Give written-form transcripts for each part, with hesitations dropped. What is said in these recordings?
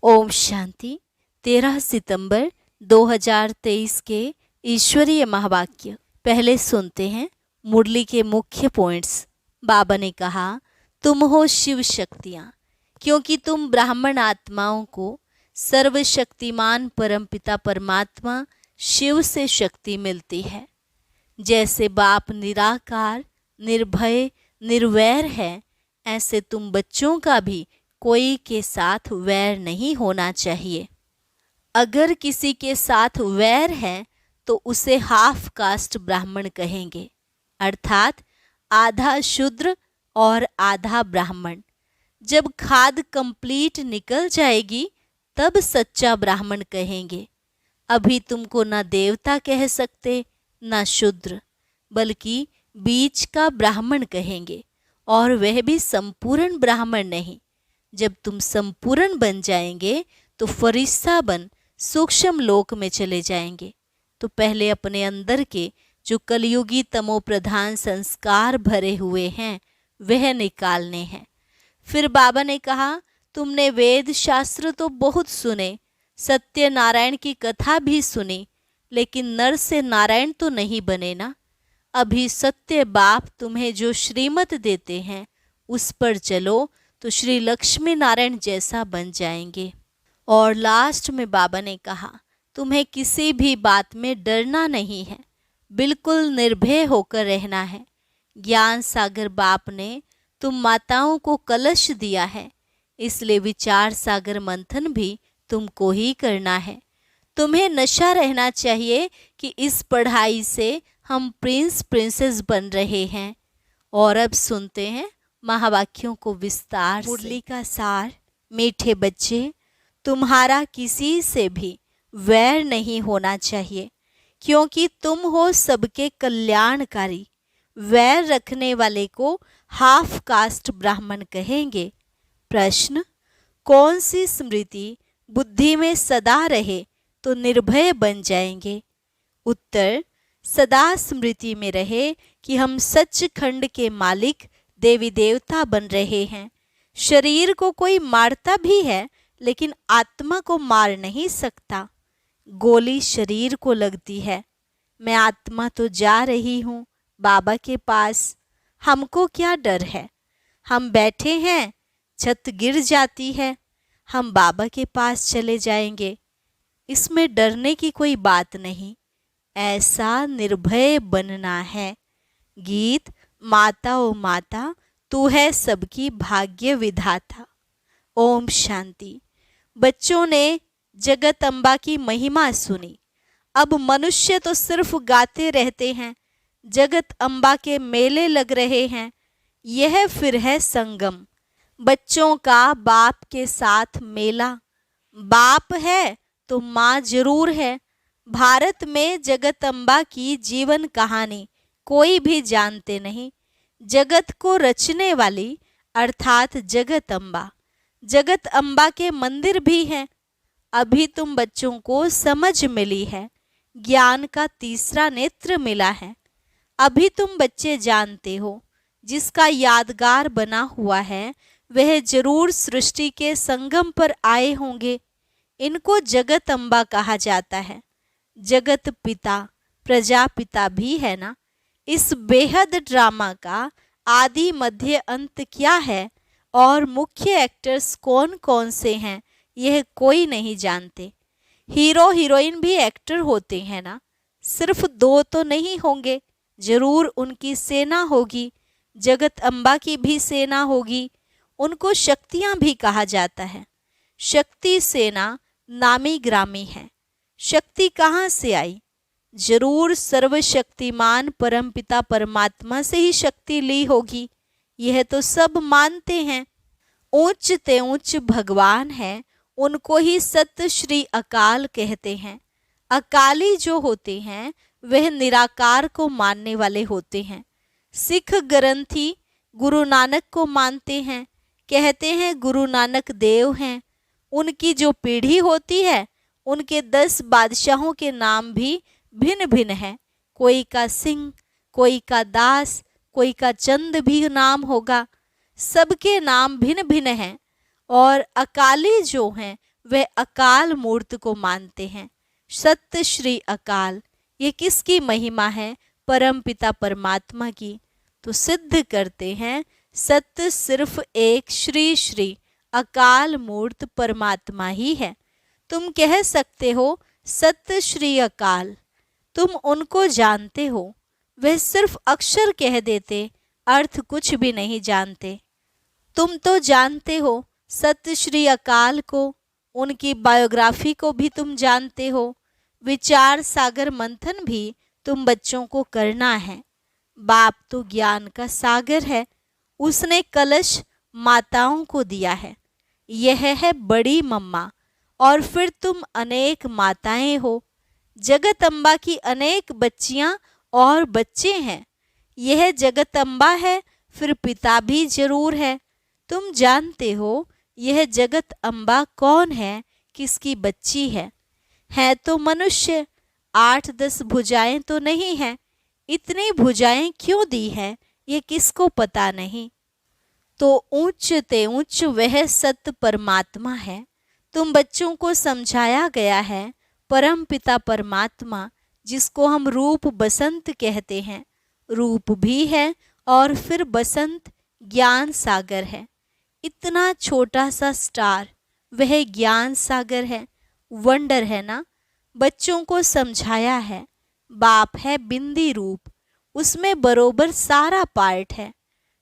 ओम शांति। 13 सितंबर 2023 के ईश्वरीय महावाक्य पहले सुनते हैं। मुरली के मुख्य पॉइंट्स। बाबा ने कहा, तुम हो शिव शक्तियाँ, क्योंकि तुम ब्राह्मण आत्माओं को सर्वशक्तिमान परमपिता परमात्मा शिव से शक्ति मिलती है। जैसे बाप निराकार, निर्भय, निर्वैर है, ऐसे तुम बच्चों का भी कोई के साथ वैर नहीं होना चाहिए। अगर किसी के साथ वैर है तो उसे हाफ कास्ट ब्राह्मण कहेंगे, अर्थात आधा शूद्र और आधा ब्राह्मण। जब खाद कंप्लीट निकल जाएगी तब सच्चा ब्राह्मण कहेंगे। अभी तुमको न देवता कह सकते न शूद्र, बल्कि बीच का ब्राह्मण कहेंगे, और वह भी संपूर्ण ब्राह्मण नहीं। जब तुम संपूर्ण बन जाएंगे तो फरिश्ता बन सूक्ष्म लोक में चले जाएंगे। तो पहले अपने अंदर के जो कलयुगी तमो प्रधान संस्कार भरे हुए हैं वह निकालने हैं। फिर बाबा ने कहा, तुमने वेद शास्त्र तो बहुत सुने, सत्यनारायण की कथा भी सुनी, लेकिन नर से नारायण तो नहीं बने ना। अभी सत्य बाप तुम्हें जो श्रीमत देते हैं उस पर चलो तो श्री लक्ष्मी नारायण जैसा बन जाएंगे। और लास्ट में बाबा ने कहा, तुम्हें किसी भी बात में डरना नहीं है, बिल्कुल निर्भय होकर रहना है। ज्ञान सागर बाप ने तुम माताओं को कलश दिया है, इसलिए विचार सागर मंथन भी तुमको ही करना है। तुम्हें नशा रहना चाहिए कि इस पढ़ाई से हम प्रिंस प्रिंसेस बन रहे हैं। और अब सुनते हैं महावाक्यों को विस्तार से। मुरली का सार। मीठे बच्चे, तुम्हारा किसी से भी वैर नहीं होना चाहिए, क्योंकि तुम हो सबके कल्याणकारी। वैर रखने वाले को हाफ कास्ट ब्राह्मण कहेंगे। प्रश्न, कौन सी स्मृति बुद्धि में सदा रहे तो निर्भय बन जाएंगे? उत्तर, सदा स्मृति में रहे कि हम सचखंड के मालिक देवी देवता बन रहे हैं। शरीर को कोई मारता भी है, लेकिन आत्मा को मार नहीं सकता। गोली शरीर को लगती है, मैं आत्मा तो जा रही हूँ बाबा के पास, हमको क्या डर है? हम बैठे हैं, छत गिर जाती है, हम बाबा के पास चले जाएंगे। इसमें डरने की कोई बात नहीं, ऐसा निर्भय बनना है। गीत। माता ओ माता, तू है सबकी भाग्य विधाता। ओम शांति। बच्चों ने जगत अम्बा की महिमा सुनी। अब मनुष्य तो सिर्फ गाते रहते हैं। जगत अम्बा के मेले लग रहे हैं। यह फिर है संगम, बच्चों का बाप के साथ मेला। बाप है तो माँ जरूर है। भारत में जगत अम्बा की जीवन कहानी कोई भी जानते नहीं। जगत को रचने वाली अर्थात जगत अम्बा। जगत अम्बा के मंदिर भी हैं। अभी तुम बच्चों को समझ मिली है, ज्ञान का तीसरा नेत्र मिला है। अभी तुम बच्चे जानते हो, जिसका यादगार बना हुआ है वह जरूर सृष्टि के संगम पर आए होंगे। इनको जगत अम्बा कहा जाता है। जगत पिता प्रजापिता भी है ना। इस बेहद ड्रामा का आदि मध्य अंत क्या है और मुख्य एक्टर्स कौन कौन से हैं यह कोई नहीं जानते। हीरो हीरोइन भी एक्टर होते हैं ना, सिर्फ 2 तो नहीं होंगे, जरूर उनकी सेना होगी। जगत अम्बा की भी सेना होगी। उनको शक्तियां भी कहा जाता है। शक्ति सेना नामी ग्रामी है। शक्ति कहाँ से आई? जरूर सर्वशक्तिमान परमपिता परमात्मा से ही शक्ति ली होगी, यह तो सब मानते हैं। ऊंच ते ऊंच भगवान है, उनको ही सत श्री अकाल कहते हैं। अकाली जो होते हैं वह निराकार को मानने वाले होते हैं। सिख ग्रंथी गुरु नानक को मानते हैं, कहते हैं गुरु नानक देव हैं। उनकी जो पीढ़ी होती है उनके 10 बादशाहों के नाम भी भिन्न भिन्न हैं। कोई का सिंह, कोई का दास, कोई का चंद भी नाम होगा। सबके नाम भिन्न भिन्न हैं। और अकाली जो हैं वे अकाल मूर्त को मानते हैं। सत्य श्री अकाल, ये किसकी महिमा है? परम पिता परमात्मा की। तो सिद्ध करते हैं सत्य सिर्फ एक श्री श्री अकाल मूर्त परमात्मा ही है। तुम कह सकते हो सत्य श्री अकाल, तुम उनको जानते हो, वे सिर्फ अक्षर कह देते, अर्थ कुछ भी नहीं जानते। तुम तो जानते हो सत्य श्री अकाल को, उनकी बायोग्राफी को भी तुम जानते हो। विचार सागर मंथन भी तुम बच्चों को करना है। बाप तो ज्ञान का सागर है, उसने कलश माताओं को दिया है, यह है बड़ी मम्मा, और फिर तुम अनेक माताएं हो। जगत अम्बा की अनेक बच्चियां और बच्चे हैं। यह जगत अम्बा है, फिर पिता भी जरूर है। तुम जानते हो यह जगत अम्बा कौन है, किसकी बच्ची है तो मनुष्य। 8-10 भुजाएं तो नहीं है, इतनी भुजाएं क्यों दी है ये किसको पता नहीं। तो ऊंच ते ऊंच वह सत्य परमात्मा है। तुम बच्चों को समझाया गया है परम पिता परमात्मा, जिसको हम रूप बसंत कहते हैं, रूप भी है और फिर बसंत ज्ञान सागर है। इतना छोटा सा स्टार वह ज्ञान सागर है, वंडर है ना। बच्चों को समझाया है बाप है बिंदी रूप, उसमें बरोबर सारा पार्ट है।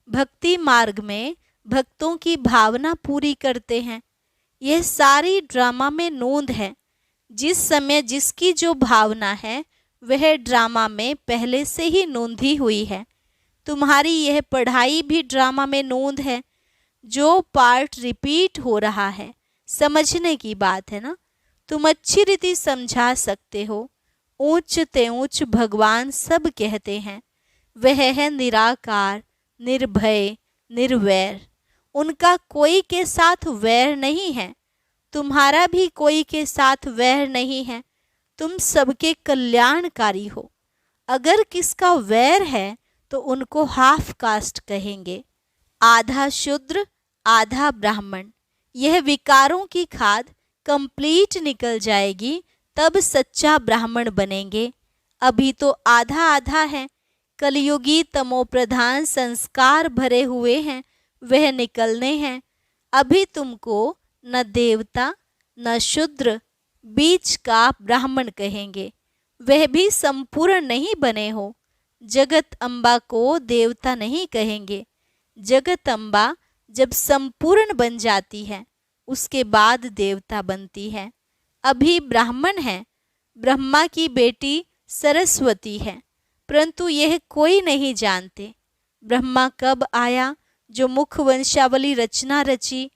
भक्ति मार्ग में भक्तों की भावना पूरी करते हैं। यह सारी ड्रामा में नोंद है। जिस समय जिसकी जो भावना है वह ड्रामा में पहले से ही नोंधी हुई है। तुम्हारी यह पढ़ाई भी ड्रामा में नोंद है। जो पार्ट रिपीट हो रहा है, समझने की बात है ना। तुम अच्छी रीति समझा सकते हो। ऊंच ते ऊंच भगवान सब कहते हैं, वह है निराकार, निर्भय, निर्वैर। उनका कोई के साथ वैर नहीं है, तुम्हारा भी कोई के साथ वैर नहीं है। तुम सबके कल्याणकारी हो। अगर किसका वैर है तो उनको हाफ कास्ट कहेंगे, आधा शूद्र आधा ब्राह्मण। यह विकारों की खाद कंप्लीट निकल जाएगी, तब सच्चा ब्राह्मण बनेंगे। अभी तो आधा आधा है। कलयुगी तमोप्रधान संस्कार भरे हुए हैं, वह निकलने हैं। अभी तुमको न देवता न शूद्र, बीच का ब्राह्मण कहेंगे। वह भी संपूर्ण नहीं बने हो। जगत अम्बा को देवता नहीं कहेंगे। जगत अम्बा जब संपूर्ण बन जाती है उसके बाद देवता बनती है। अभी ब्राह्मण है। ब्रह्मा की बेटी सरस्वती है, परंतु यह कोई नहीं जानते ब्रह्मा कब आया। जो मुख वंशावली रचना रची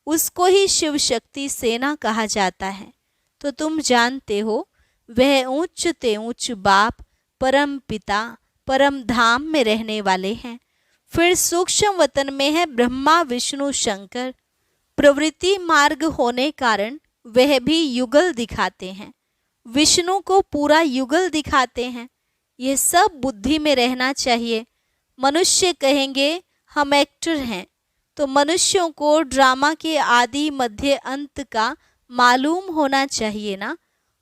उसको ही शिव शक्ति सेना कहा जाता है। तो तुम जानते हो वह ऊंच ते ऊंच बाप परम पिता परम धाम में रहने वाले हैं। फिर सूक्ष्म वतन में है ब्रह्मा विष्णु शंकर। प्रवृत्ति मार्ग होने कारण वह भी युगल दिखाते हैं, विष्णु को पूरा युगल दिखाते हैं। यह सब बुद्धि में रहना चाहिए। मनुष्य कहेंगे हम एक्टर हैं, तो मनुष्यों को ड्रामा के आदि मध्य अंत का मालूम होना चाहिए ना।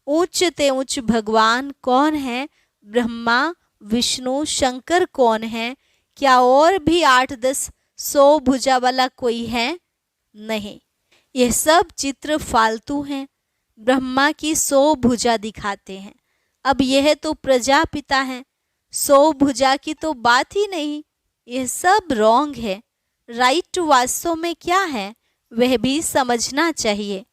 ऊंच ते ऊंच भगवान कौन है? ब्रह्मा विष्णु शंकर कौन है? क्या और भी 8-10-100 भुजा वाला कोई है? नहीं, यह सब चित्र फालतू हैं। ब्रह्मा की 100 भुजा दिखाते हैं। अब यह तो प्रजापिता है, 100 भुजा की तो बात ही नहीं। यह सब रॉन्ग है। राइट वास्तव में क्या है वह भी समझना चाहिए।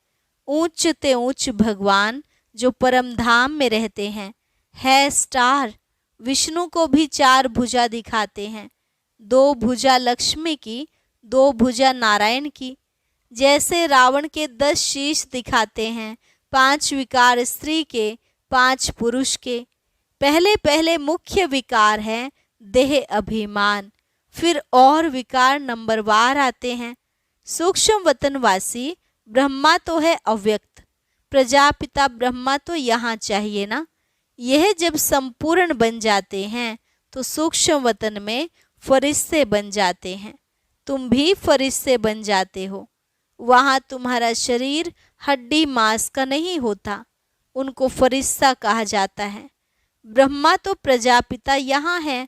ऊंच ते ऊंच भगवान जो परम धाम में रहते हैं है स्टार। विष्णु को भी 4 भुजा दिखाते हैं, 2 भुजा लक्ष्मी की, 2 भुजा नारायण की। जैसे रावण के 10 शीश दिखाते हैं, 5 विकार स्त्री के, 5 पुरुष के। पहले पहले मुख्य विकार है देह अभिमान, फिर और विकार नंबरवार आते हैं। सूक्ष्म वतनवासी ब्रह्मा तो है अव्यक्त, प्रजापिता ब्रह्मा तो यहाँ चाहिए ना। यह जब संपूर्ण बन जाते हैं तो सूक्ष्म वतन में फरिश्ते बन जाते हैं। तुम भी फरिश्ते बन जाते हो। वहाँ तुम्हारा शरीर हड्डी मांस का नहीं होता, उनको फरिश्ता कहा जाता है। ब्रह्मा तो प्रजापिता यहाँ है,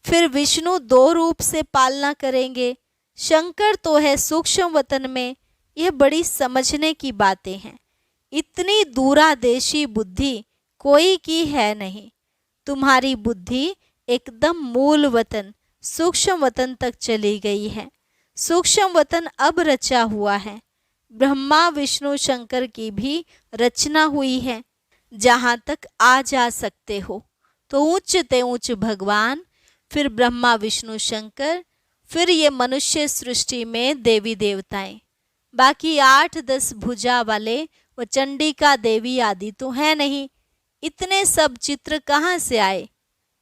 फिर विष्णु 2 रूप से पालना करेंगे, शंकर तो है सूक्ष्म वतन में। यह बड़ी समझने की बातें हैं। इतनी दूरादेशी बुद्धि कोई की है नहीं। तुम्हारी बुद्धि एकदम मूल वतन सूक्ष्म वतन तक चली गई है। सूक्ष्म वतन अब रचा हुआ है। ब्रह्मा विष्णु शंकर की भी रचना हुई है। जहाँ तक आ जा सकते हो तो ऊंच ते ऊंच भगवान, फिर ब्रह्मा विष्णु शंकर, फिर ये मनुष्य सृष्टि में देवी देवताएं। बाकी 8-10 भुजा वाले वो चंडिका देवी आदि तो है नहीं। इतने सब चित्र कहाँ से आए?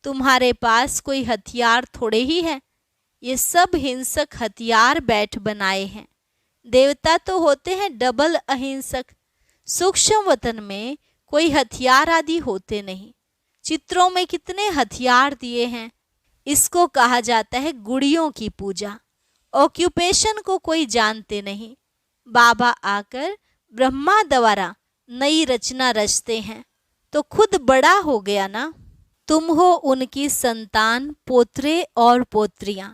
तुम्हारे पास कोई हथियार थोड़े ही है। ये सब हिंसक हथियार बैठ बनाए हैं। देवता तो होते हैं डबल अहिंसक। सूक्ष्म वतन में कोई हथियार आदि होते नहीं। चित्रों में कितने हथियार दिए हैं। इसको कहा जाता है गुड़ियों की पूजा। ऑक्यूपेशन को कोई जानते नहीं। बाबा आकर ब्रह्मा द्वारा नई रचना रचते हैं तो खुद बड़ा हो गया ना। तुम हो उनकी संतान, पोत्रे और पोत्रियां।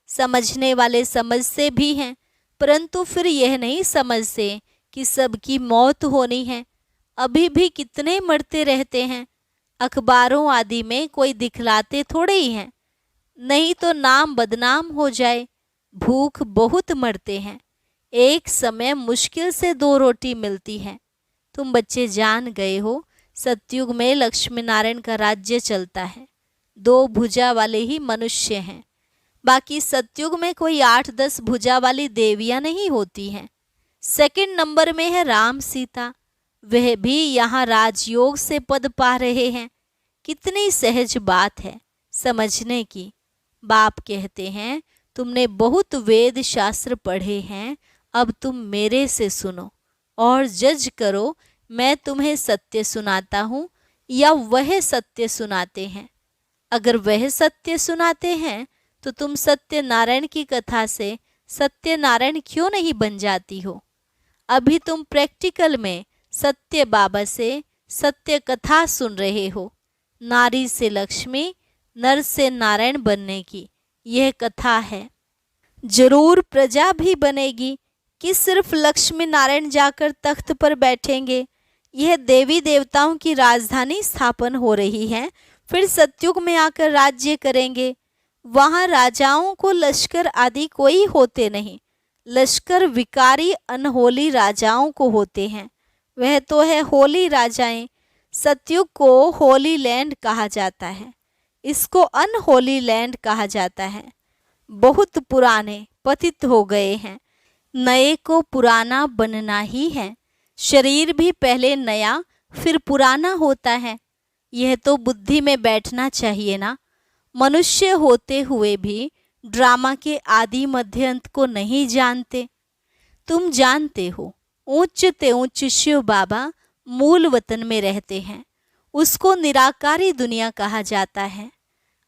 समझने वाले समझते भी हैं, परंतु फिर यह नहीं समझते कि सबकी मौत होनी है। अभी भी कितने मरते रहते हैं। अखबारों आदि में कोई दिखलाते थोड़े ही हैं, नहीं तो नाम बदनाम हो जाए। भूख बहुत मरते हैं। एक समय मुश्किल से 2 रोटी मिलती है। तुम बच्चे जान गए हो, सतयुग में लक्ष्मी नारायण का राज्य चलता है। 2 भुजा वाले ही मनुष्य हैं। बाकी सतयुग में कोई 8-10 भुजा वाली देवियां नहीं होती हैं। सेकंड नंबर में है राम सीता। वह भी यहाँ राजयोग से पद पा रहे हैं। कितनी सहज बात है समझने की। बाप कहते हैं, तुमने बहुत वेद शास्त्र पढ़े हैं, अब तुम मेरे से सुनो और जज करो, मैं तुम्हें सत्य सुनाता हूँ या वह सत्य सुनाते हैं। अगर वह सत्य सुनाते हैं तो तुम सत्यनारायण की कथा से सत्यनारायण क्यों नहीं बन जाती हो? अभी तुम प्रैक्टिकल में सत्य बाबा से सत्य कथा सुन रहे हो। नारी से लक्ष्मी, नर से नारायण बनने की यह कथा है। जरूर प्रजा भी बनेगी कि सिर्फ लक्ष्मी नारायण जाकर तख्त पर बैठेंगे। यह देवी देवताओं की राजधानी स्थापन हो रही है, फिर सतयुग में आकर राज्य करेंगे। वहाँ राजाओं को लश्कर आदि कोई होते नहीं। लश्कर विकारी अनहोली राजाओं को होते हैं। वह तो है होली राजाएं। सतयुग को होली लैंड कहा जाता है, इसको अनहोली लैंड कहा जाता है। बहुत पुराने पतित हो गए हैं। नए को पुराना बनना ही है। शरीर भी पहले नया फिर पुराना होता है। यह तो बुद्धि में बैठना चाहिए ना। मनुष्य होते हुए भी ड्रामा के आदि मध्य अंत को नहीं जानते। तुम जानते हो, उच्च ते उच्च शिव बाबा मूल वतन में रहते हैं। उसको निराकारी दुनिया कहा जाता है।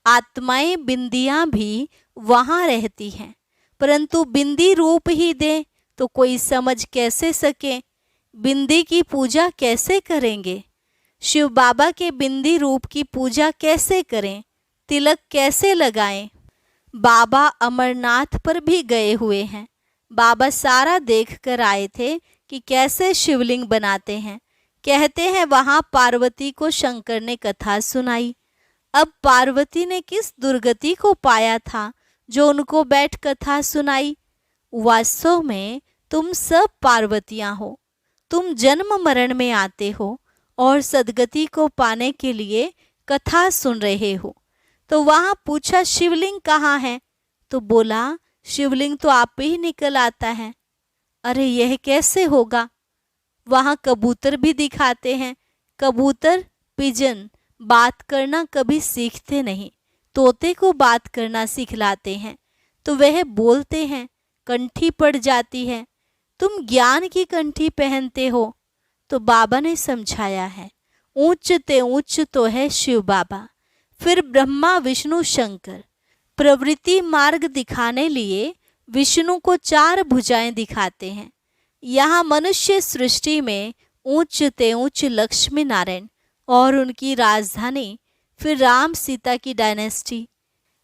आत्माएं बिंदियां भी वहाँ रहती हैं, परंतु बिंदी रूप ही दे तो कोई समझ कैसे सके? बिंदी की पूजा कैसे करेंगे? शिव बाबा के बिंदी रूप की पूजा कैसे करें? तिलक कैसे लगाएं? बाबा अमरनाथ पर भी गए हुए हैं। बाबा सारा देख कर आए थे कि कैसे शिवलिंग बनाते हैं। कहते हैं वहाँ पार्वती को शंकर ने कथा सुनाई। अब पार्वती ने किस दुर्गति को पाया था जो उनको बैठ कथा सुनाई? वास्तव में तुम सब पार्वतियां हो। तुम जन्म मरण में आते हो और सदगति को पाने के लिए कथा सुन रहे हो। तो वहाँ पूछा शिवलिंग कहाँ है? तो बोला शिवलिंग तो आप ही निकल आता है। अरे यह कैसे होगा? वहाँ कबूतर भी दिखाते हैं। कबूतर पिजन बात करना कभी सीखते नहीं, तोते को बात करना सिखलाते हैं तो वह बोलते हैं, कंठी पड़ जाती है। तुम ज्ञान की कंठी पहनते हो। तो बाबा ने समझाया है, ऊंच ते ऊंच तो है शिव बाबा, फिर ब्रह्मा विष्णु शंकर। प्रवृत्ति मार्ग दिखाने लिए विष्णु को 4 भुजाएं दिखाते हैं। यहाँ मनुष्य सृष्टि में ऊंच ते ऊंच लक्ष्मी नारायण और उनकी राजधानी, फिर राम सीता की डायनेस्टी,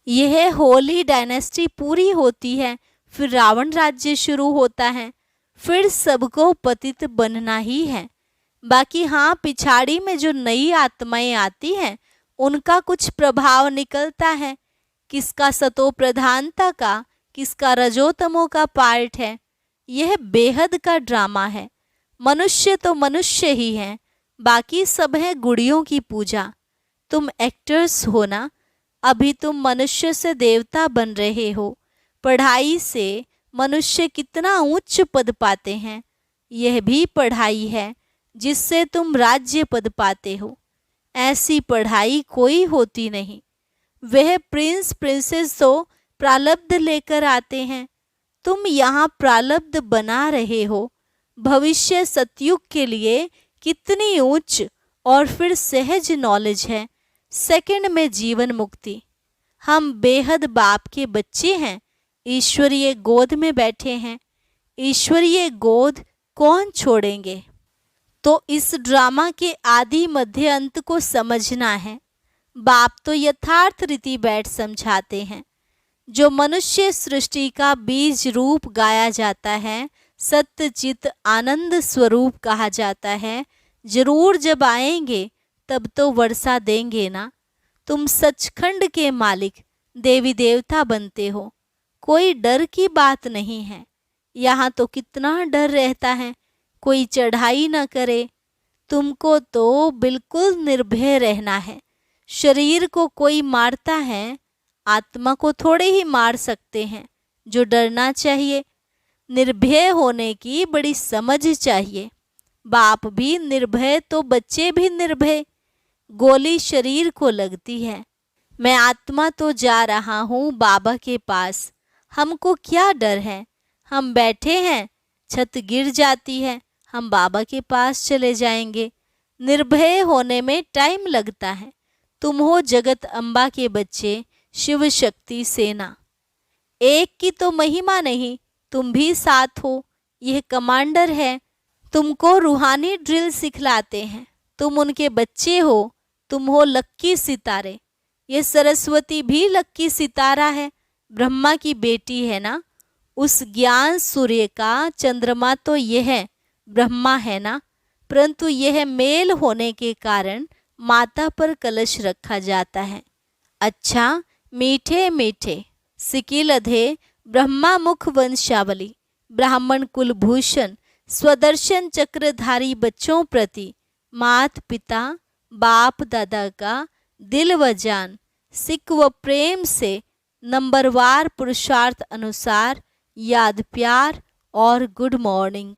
यह होली डायनेस्टी पूरी होती है, फिर रावण राज्य शुरू होता है, फिर सबको पतित बनना ही है। बाकी हाँ, पिछाड़ी में जो नई आत्माएं आती हैं उनका कुछ प्रभाव निकलता है, किसका सतो प्रधानता का, किसका रजोतमो का पार्ट है। यह बेहद का ड्रामा है। मनुष्य तो मनुष्य ही हैं, बाकी सब है गुड़ियों की पूजा। तुम एक्टर्स हो ना, अभी तुम मनुष्य से देवता बन रहे हो। पढ़ाई से मनुष्य कितना उच्च पद पाते हैं, यह भी पढ़ाई है जिससे तुम राज्य पद पाते हो। ऐसी पढ़ाई कोई होती नहीं। वह प्रिंस प्रिंसेस तो प्रारब्ध लेकर आते हैं, तुम यहाँ प्रारब्ध बना रहे हो। भविष्य सतयुग के लिए कितनी उच्च और फिर सहज नॉलेज है। सेकंड में जीवन मुक्ति। हम बेहद बाप के बच्चे हैं, ईश्वरीय गोद में बैठे हैं। ईश्वरीय गोद कौन छोड़ेंगे? तो इस ड्रामा के आदि मध्य अंत को समझना है। बाप तो यथार्थ रीति बैठ समझाते हैं। जो मनुष्य सृष्टि का बीज रूप गाया जाता है, सत्य चित आनंद स्वरूप कहा जाता है, जरूर जब आएंगे तब तो वर्षा देंगे ना। तुम सचखंड के मालिक देवी देवता बनते हो, कोई डर की बात नहीं है। यहाँ तो कितना डर रहता है, कोई चढ़ाई न करे। तुमको तो बिल्कुल निर्भय रहना है। शरीर को कोई मारता है, आत्मा को थोड़े ही मार सकते हैं। जो डरना चाहिए, निर्भय होने की बड़ी समझ चाहिए। बाप भी निर्भय तो बच्चे भी निर्भय। गोली शरीर को लगती है, मैं आत्मा तो जा रहा हूँ बाबा के पास, हमको क्या डर है। हम बैठे हैं, छत गिर जाती है, हम बाबा के पास चले जाएंगे। निर्भय होने में टाइम लगता है। तुम हो जगत अम्बा के बच्चे, शिव शक्ति सेना। एक की तो महिमा नहीं, तुम भी साथ हो। यह कमांडर है, तुमको रूहानी ड्रिल सिखलाते हैं। तुम उनके बच्चे हो, तुम हो लक्की सितारे। ये सरस्वती भी लक्की सितारा है, ब्रह्मा की बेटी है ना। उस ज्ञान सूर्य का चंद्रमा तो यह ब्रह्मा है ना, परंतु यह मेल होने के कारण माता पर कलश रखा जाता है। अच्छा, मीठे मीठे सिकिल अधे ब्रह्मा मुख वंशावली, ब्राह्मण कुलभूषण स्वदर्शन चक्रधारी बच्चों प्रति मात पिता बाप दादा का दिल व जान, सिक व प्रेम से नंबरवार पुरुषार्थ अनुसार याद प्यार और गुड मॉर्निंग।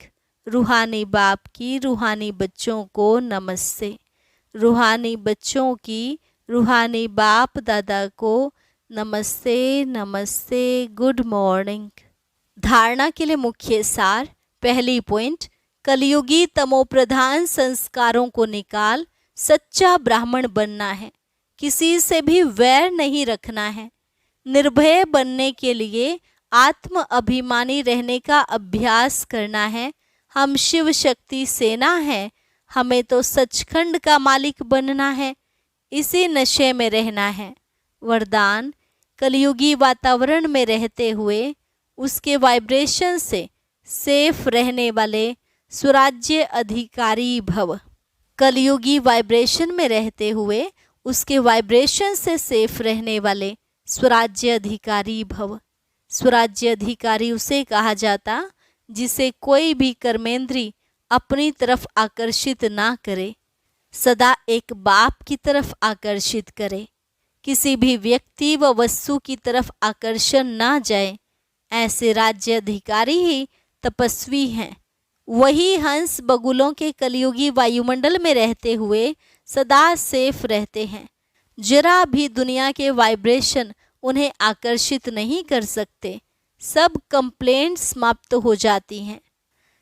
रूहानी बाप की रूहानी बच्चों को नमस्ते। रूहानी बच्चों की रूहानी बाप दादा को नमस्ते नमस्ते, गुड मॉर्निंग। धारणा के लिए मुख्य सार। पहली पॉइंट, कलयुगी तमोप्रधान संस्कारों को निकाल सच्चा ब्राह्मण बनना है। किसी से भी वैर नहीं रखना है। निर्भय बनने के लिए आत्म अभिमानी रहने का अभ्यास करना है। हम शिव शक्ति सेना है, हमें तो सचखंड का मालिक बनना है। इसी नशे में रहना है। वरदान, कलयुगी वातावरण में रहते हुए उसके वाइब्रेशन से सेफ रहने वाले स्वराज्य अधिकारी भव। कलयुगी वाइब्रेशन में रहते हुए उसके वाइब्रेशन से सेफ रहने वाले स्वराज्य अधिकारी भव। स्वराज्य अधिकारी उसे कहा जाता जिसे कोई भी कर्मेंद्री अपनी तरफ आकर्षित ना करे, सदा एक बाप की तरफ आकर्षित करे। किसी भी व्यक्ति व वस्तु की तरफ आकर्षण ना जाए। ऐसे राज्य अधिकारी ही तपस्वी हैं। वही हंस बगुलों के कलयुगी वायुमंडल में रहते हुए सदा सेफ रहते हैं। जरा भी दुनिया के वाइब्रेशन उन्हें आकर्षित नहीं कर सकते। सब कंप्लेंट समाप्त हो जाती हैं।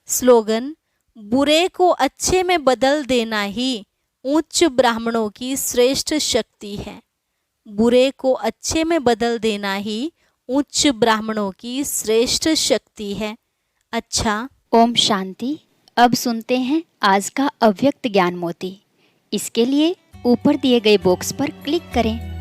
स्लोगन, बुरे को अच्छे में बदल देना ही उच्च ब्राह्मणों की श्रेष्ठ शक्ति है। बुरे को अच्छे में बदल देना ही उच्च ब्राह्मणों की श्रेष्ठ शक्ति है। अच्छा, ओम शांति। अब सुनते हैं आज का अव्यक्त ज्ञान मोती। इसके लिए ऊपर दिए गए बॉक्स पर क्लिक करें